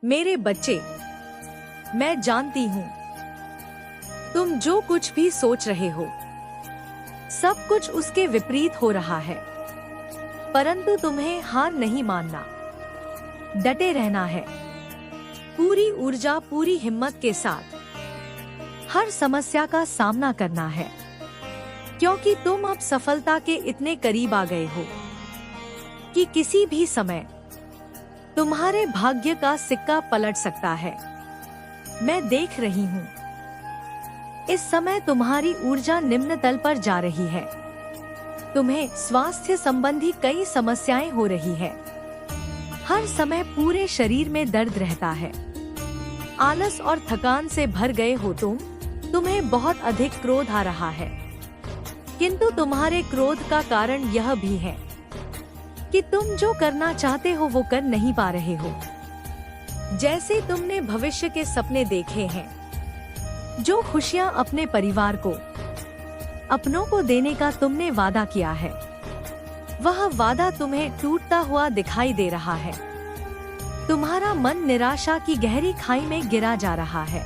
मेरे बच्चे, मैं जानती हूँ तुम जो कुछ भी सोच रहे हो सब कुछ उसके विपरीत हो रहा है, परंतु तुम्हें हार नहीं मानना, डटे रहना है। पूरी ऊर्जा, पूरी हिम्मत के साथ हर समस्या का सामना करना है, क्योंकि तुम अब सफलता के इतने करीब आ गए हो कि किसी भी समय तुम्हारे भाग्य का सिक्का पलट सकता है। मैं देख रही हूँ इस समय तुम्हारी ऊर्जा निम्न तल पर जा रही है। तुम्हें स्वास्थ्य संबंधी कई समस्याएं हो रही है। हर समय पूरे शरीर में दर्द रहता है। आलस और थकान से भर गए हो तुम्हें बहुत अधिक क्रोध आ रहा है, किंतु तुम्हारे क्रोध का कारण यह भी है कि तुम जो करना चाहते हो वो कर नहीं पा रहे हो। जैसे तुमने भविष्य के सपने देखे हैं, जो खुशियां अपने परिवार को, अपनों को देने का तुमने वादा किया है, वह वादा तुम्हें टूटता हुआ दिखाई दे रहा है। तुम्हारा मन निराशा की गहरी खाई में गिरा जा रहा है।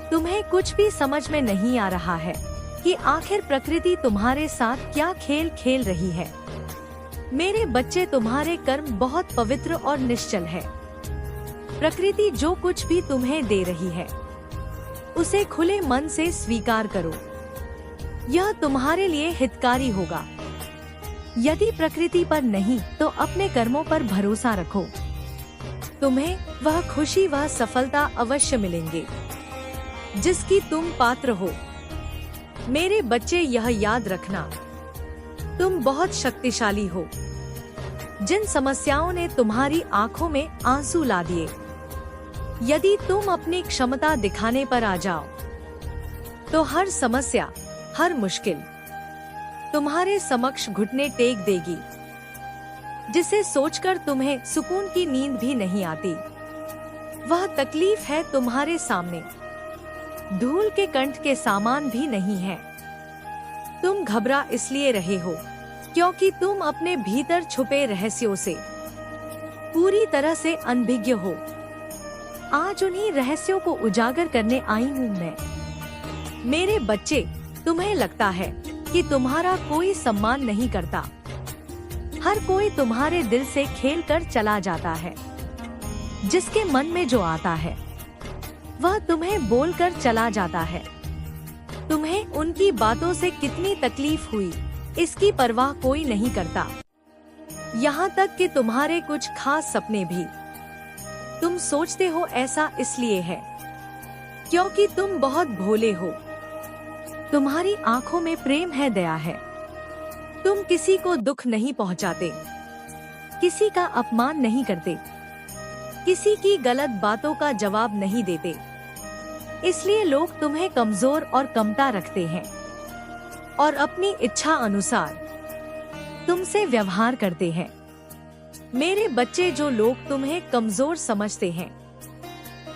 तुम्हें कुछ भी समझ में नहीं आ रहा है कि आखिर प्रकृति तुम्हारे साथ क्या खेल खेल रही है। मेरे बच्चे, तुम्हारे कर्म बहुत पवित्र और निश्चल है। प्रकृति जो कुछ भी तुम्हें दे रही है उसे खुले मन से स्वीकार करो। यह तुम्हारे लिए हितकारी होगा। यदि प्रकृति पर नहीं तो अपने कर्मों पर भरोसा रखो। तुम्हें वह खुशी, वह सफलता अवश्य मिलेंगे जिसकी तुम पात्र हो। मेरे बच्चे, यह याद रखना, तुम बहुत शक्तिशाली हो। जिन समस्याओं ने तुम्हारी आंखों में आंसू ला दिए, यदि तुम अपनी क्षमता दिखाने पर आ जाओ तो हर समस्या, हर मुश्किल तुम्हारे समक्ष घुटने टेक देगी, जिसे सोचकर तुम्हें सुकून की नींद भी नहीं आती। वह तकलीफ है तुम्हारे सामने, धूल के कंठ के सामान भी नहीं है। तुम घबरा इसलिए रहे हो क्योंकि तुम अपने भीतर छुपे रहस्यों से पूरी तरह से अनभिज्ञ हो। आज उन्हीं रहस्यों को उजागर करने आई हूँ मैं। मेरे बच्चे, तुम्हें लगता है कि तुम्हारा कोई सम्मान नहीं करता। हर कोई तुम्हारे दिल से खेल कर चला जाता है। जिसके मन में जो आता है वह तुम्हें बोलकर चला जाता है। तुम्हें उनकी बातों से कितनी तकलीफ हुई इसकी परवाह कोई नहीं करता। यहाँ तक कि तुम्हारे कुछ खास सपने भी तुम सोचते हो ऐसा इसलिए है क्योंकि तुम बहुत भोले हो। तुम्हारी आंखों में प्रेम है, दया है। तुम किसी को दुख नहीं पहुंचाते, किसी का अपमान नहीं करते, किसी की गलत बातों का जवाब नहीं देते। इसलिए लोग तुम्हें कमजोर और कमता रखते हैं और अपनी इच्छा अनुसार तुमसे व्यवहार करते हैं। मेरे बच्चे, जो लोग तुम्हें कमजोर समझते हैं,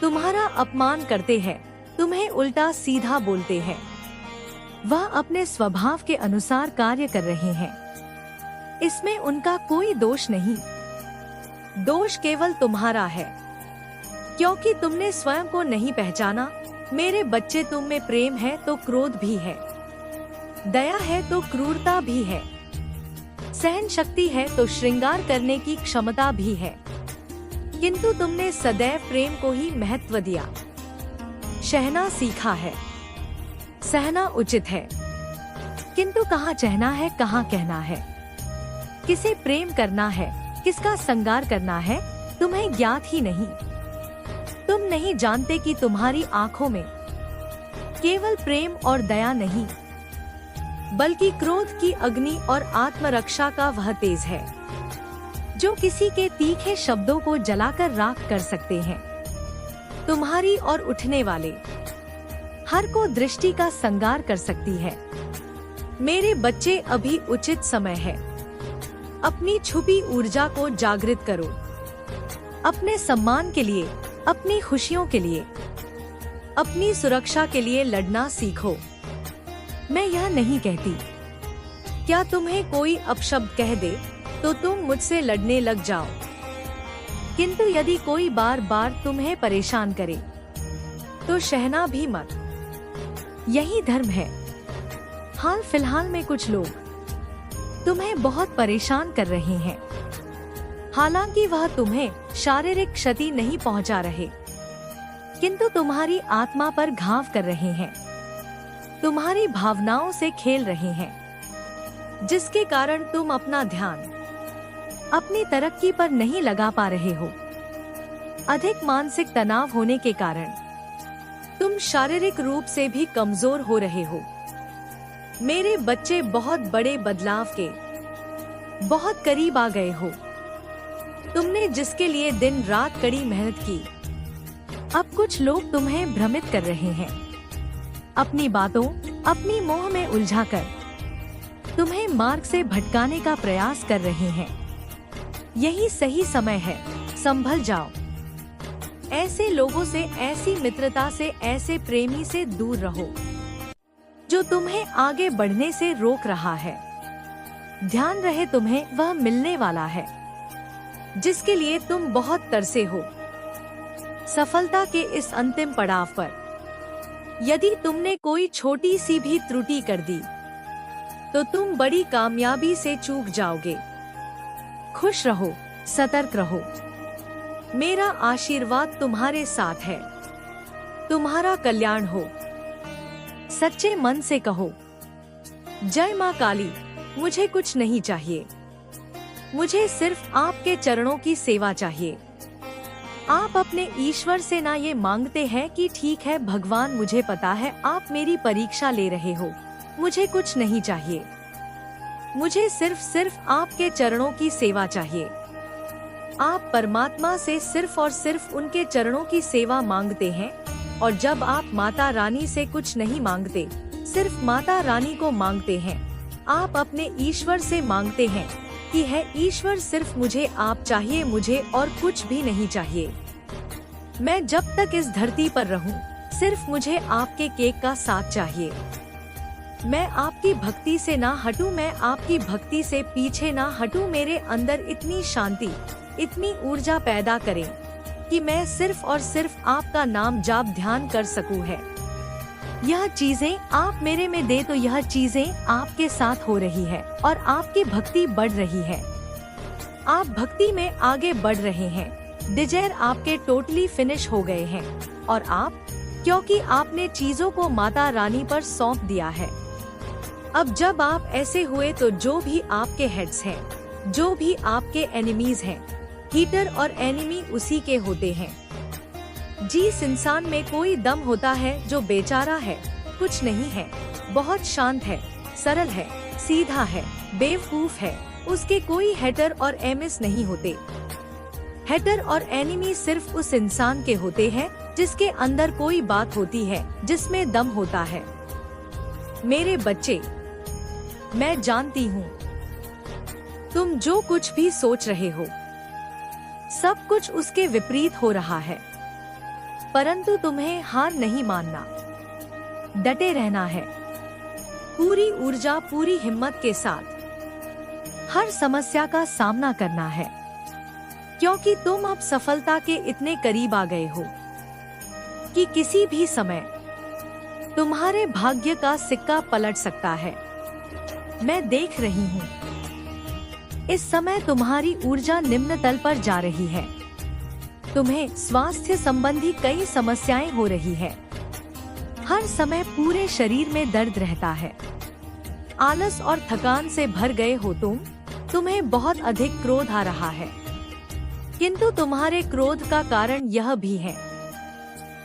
तुम्हारा अपमान करते हैं, तुम्हें उल्टा सीधा बोलते हैं, वह अपने स्वभाव के अनुसार कार्य कर रहे हैं। इसमें उनका कोई दोष नहीं, दोष केवल तुम्हारा है क्योंकि तुमने स्वयं को नहीं पहचाना। मेरे बच्चे, तुम में प्रेम है तो क्रोध भी है, दया है तो क्रूरता भी है, सहन शक्ति है तो श्रृंगार करने की क्षमता भी है, किंतु तुमने सदैव प्रेम को ही महत्व दिया। सहना सीखा है, सहना उचित है, किंतु कहाँ सहना है, कहाँ कहना है, किसे प्रेम करना है, किसका श्रृंगार करना है, तुम्हें ज्ञात ही नहीं। तुम नहीं जानते कि तुम्हारी आंखों में केवल प्रेम और दया नहीं, बल्कि क्रोध की अग्नि और आत्मरक्षा का वह तेज है जो किसी के तीखे शब्दों को जलाकर राख कर सकते हैं। तुम्हारी और उठने वाले हर को दृष्टि का श्रृंगार कर सकती है। मेरे बच्चे, अभी उचित समय है। अपनी छुपी ऊर्जा को जागृत करो। अपने सम्मान के लिए, अपनी खुशियों के लिए, अपनी सुरक्षा के लिए लड़ना सीखो। मैं यह नहीं कहती क्या तुम्हें कोई अपशब्द कह दे तो तुम मुझसे लड़ने लग जाओ। किंतु यदि कोई बार बार तुम्हें परेशान करे तो सहना भी मत। यही धर्म है। हाल फिलहाल में कुछ लोग तुम्हें बहुत परेशान कर रहे हैं। हालांकि वह तुम्हें शारीरिक क्षति नहीं पहुंचा रहे, किंतु तुम्हारी आत्मा पर घाव कर रहे हैं, तुम्हारी भावनाओं से खेल रहे हैं, जिसके कारण तुम अपना ध्यान अपनी तरक्की पर नहीं लगा पा रहे हो। अधिक मानसिक तनाव होने के कारण तुम शारीरिक रूप से भी कमजोर हो रहे हो। मेरे बच्चे बहुत बड़े बदलाव के बहुत करीब आ गए हो। तुमने जिसके लिए दिन रात कड़ी मेहनत की, अब कुछ लोग तुम्हें भ्रमित कर रहे हैं। अपनी बातों, अपनी मोह में उलझाकर तुम्हें मार्ग से भटकाने का प्रयास कर रहे हैं। यही सही समय है, संभल जाओ। ऐसे लोगों से, ऐसी मित्रता से, ऐसे प्रेमी से दूर रहो जो तुम्हें आगे बढ़ने से रोक रहा है। ध्यान रहे तुम्हें वह मिलने वाला है जिसके लिए तुम बहुत तरसे हो। सफलता के इस अंतिम पड़ाव पर यदि तुमने कोई छोटी सी भी त्रुटि कर दी तो तुम बड़ी कामयाबी से चूक जाओगे। खुश रहो, सतर्क रहो। मेरा आशीर्वाद तुम्हारे साथ है। तुम्हारा कल्याण हो। सच्चे मन से कहो, जय माँ काली, मुझे कुछ नहीं चाहिए, मुझे सिर्फ आपके चरणों की सेवा चाहिए। आप अपने ईश्वर से ना ये मांगते हैं कि ठीक है भगवान, मुझे पता है आप मेरी परीक्षा ले रहे हो, मुझे कुछ नहीं चाहिए, मुझे सिर्फ आपके चरणों की सेवा चाहिए। आप परमात्मा से सिर्फ और सिर्फ उनके चरणों की सेवा मांगते हैं। और जब आप माता रानी से कुछ नहीं मांगते, सिर्फ माता रानी को मांगते हैं, आप अपने ईश्वर से मांगते हैं कि है ईश्वर सिर्फ मुझे आप चाहिए, मुझे और कुछ भी नहीं चाहिए। मैं जब तक इस धरती पर रहूं, सिर्फ मुझे आपके केक का साथ चाहिए। मैं आपकी भक्ति से ना हटूं, मैं आपकी भक्ति से पीछे ना हटूं। मेरे अंदर इतनी शांति, इतनी ऊर्जा पैदा करें कि मैं सिर्फ और सिर्फ आपका नाम जाप ध्यान कर सकूं है। यह चीजें आप मेरे में दे तो यह चीजें आपके साथ हो रही है और आपकी भक्ति बढ़ रही है। आप भक्ति में आगे बढ़ रहे हैं। डिजायर आपके टोटली फिनिश हो गए हैं और आप, क्योंकि आपने चीजों को माता रानी पर सौंप दिया है। अब जब आप ऐसे हुए तो जो भी आपके हेड्स हैं, जो भी आपके एनिमीज हैं, हीटर और एनिमी उसी के होते हैं। जिस इंसान में कोई दम होता है, जो बेचारा है, कुछ नहीं है, बहुत शांत है, सरल है, सीधा है, बेवकूफ है, उसके कोई हेटर और एमिस नहीं होते। हेटर और एनिमी सिर्फ उस इंसान के होते हैं जिसके अंदर कोई बात होती है, जिसमें दम होता है। मेरे बच्चे, मैं जानती हूँ तुम जो कुछ भी सोच रहे हो सब कुछ उसके विपरीत हो रहा है, परंतु तुम्हें हार नहीं मानना, डटे रहना है। पूरी ऊर्जा, पूरी हिम्मत के साथ हर समस्या का सामना करना है, क्योंकि तुम अब सफलता के इतने करीब आ गए हो कि किसी भी समय तुम्हारे भाग्य का सिक्का पलट सकता है। मैं देख रही हूँ इस समय तुम्हारी ऊर्जा निम्न तल पर जा रही है। तुम्हें स्वास्थ्य संबंधी कई समस्याएं हो रही है। हर समय पूरे शरीर में दर्द रहता है। आलस और थकान से भर गए हो तुम्हें बहुत अधिक क्रोध आ रहा है, किंतु तुम्हारे क्रोध का कारण यह भी है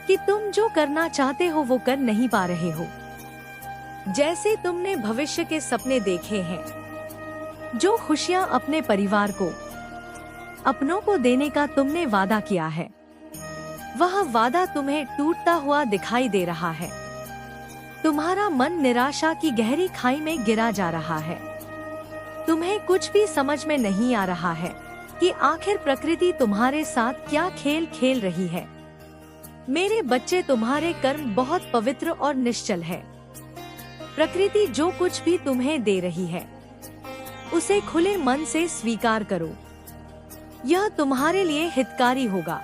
कि तुम जो करना चाहते हो वो कर नहीं पा रहे हो। जैसे तुमने भविष्य के सपने देखे हैं, जो खुशियां अपने परिवार को, अपनों को देने का तुमने वादा किया है, वह वादा तुम्हें टूटता हुआ दिखाई दे रहा है। तुम्हारा मन निराशा की गहरी खाई में गिरा जा रहा है। तुम्हें कुछ भी समझ में नहीं आ रहा है कि आखिर प्रकृति तुम्हारे साथ क्या खेल खेल रही है। मेरे बच्चे, तुम्हारे कर्म बहुत पवित्र और निश्चल है। प्रकृति जो कुछ भी तुम्हें दे रही है उसे खुले मन से स्वीकार करो। यह तुम्हारे लिए हितकारी होगा।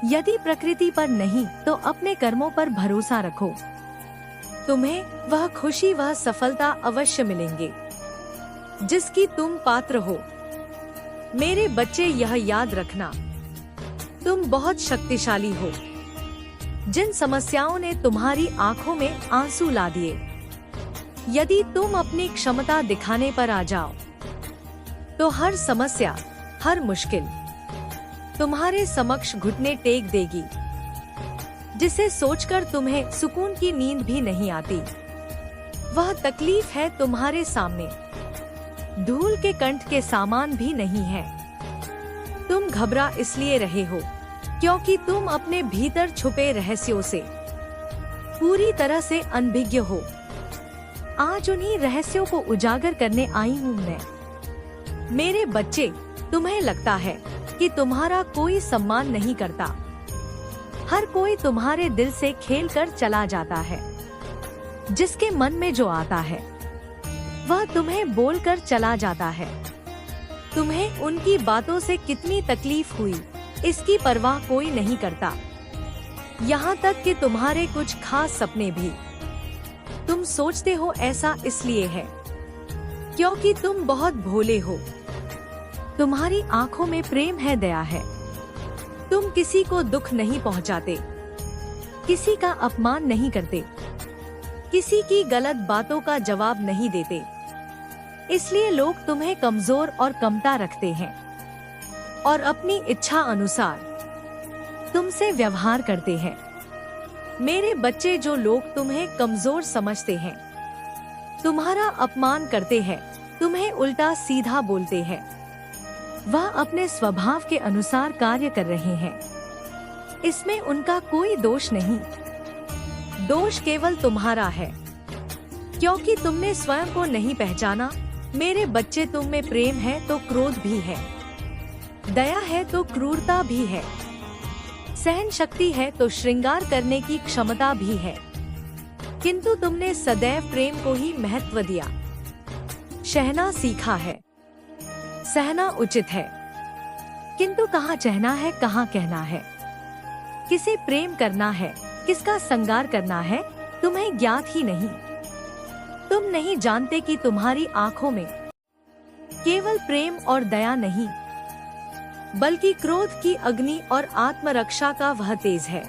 यदि प्रकृति पर नहीं तो अपने कर्मों पर भरोसा रखो। तुम्हें वह खुशी, वह सफलता अवश्य मिलेंगे जिसकी तुम पात्र हो। मेरे बच्चे, यह याद रखना, तुम बहुत शक्तिशाली हो। जिन समस्याओं ने तुम्हारी आंखों में आंसू ला दिए, यदि तुम अपनी क्षमता दिखाने पर आ जाओ तो हर समस्या, हर मुश्किल तुम्हारे समक्ष घुटने टेक देगी, जिसे सोचकर तुम्हें सुकून की नींद भी नहीं आती। वह तकलीफ है तुम्हारे सामने, धूल के कंठ के सामान भी नहीं है। तुम घबरा इसलिए रहे हो क्योंकि तुम अपने भीतर छुपे रहस्यों से पूरी तरह से अनभिज्ञ हो। आज उन्हीं रहस्यों को उजागर करने आई हूँ मैं। मेरे बच्चे, तुम्हें लगता है कि तुम्हारा कोई सम्मान नहीं करता। हर कोई तुम्हारे दिल से खेल कर चला जाता है। जिसके मन में जो आता है वह तुम्हें बोलकर चला जाता है। तुम्हें उनकी बातों से कितनी तकलीफ हुई, इसकी परवाह कोई नहीं करता। यहाँ तक कि तुम्हारे कुछ खास सपने भी तुम सोचते हो ऐसा इसलिए है क्योंकि तुम बहुत भोले हो। तुम्हारी आंखों में प्रेम है, दया है। तुम किसी को दुख नहीं पहुंचाते, किसी का अपमान नहीं करते, किसी की गलत बातों का जवाब नहीं देते। इसलिए लोग तुम्हें कमजोर और कमता रखते हैं और अपनी इच्छा अनुसार तुमसे व्यवहार करते हैं। मेरे बच्चे, जो लोग तुम्हें कमजोर समझते हैं, तुम्हारा अपमान करते हैं, तुम्हें उल्टा सीधा बोलते हैं, वह अपने स्वभाव के अनुसार कार्य कर रहे हैं। इसमें उनका कोई दोष नहीं, दोष केवल तुम्हारा है क्योंकि तुमने स्वयं को नहीं पहचाना। मेरे बच्चे, तुम में प्रेम है तो क्रोध भी है, दया है तो क्रूरता भी है, सहन शक्ति है तो श्रृंगार करने की क्षमता भी है। किंतु तुमने सदैव प्रेम को ही महत्व दिया। सहना सीखा है, सहना उचित है, किंतु कहाँ सहना है, कहाँ कहना है, किसे प्रेम करना है, किसका संगार करना है, तुम्हें ज्ञात ही नहीं। तुम नहीं जानते कि तुम्हारी आंखों में केवल प्रेम और दया नहीं, बल्कि क्रोध की अग्नि और आत्मरक्षा का वह तेज है।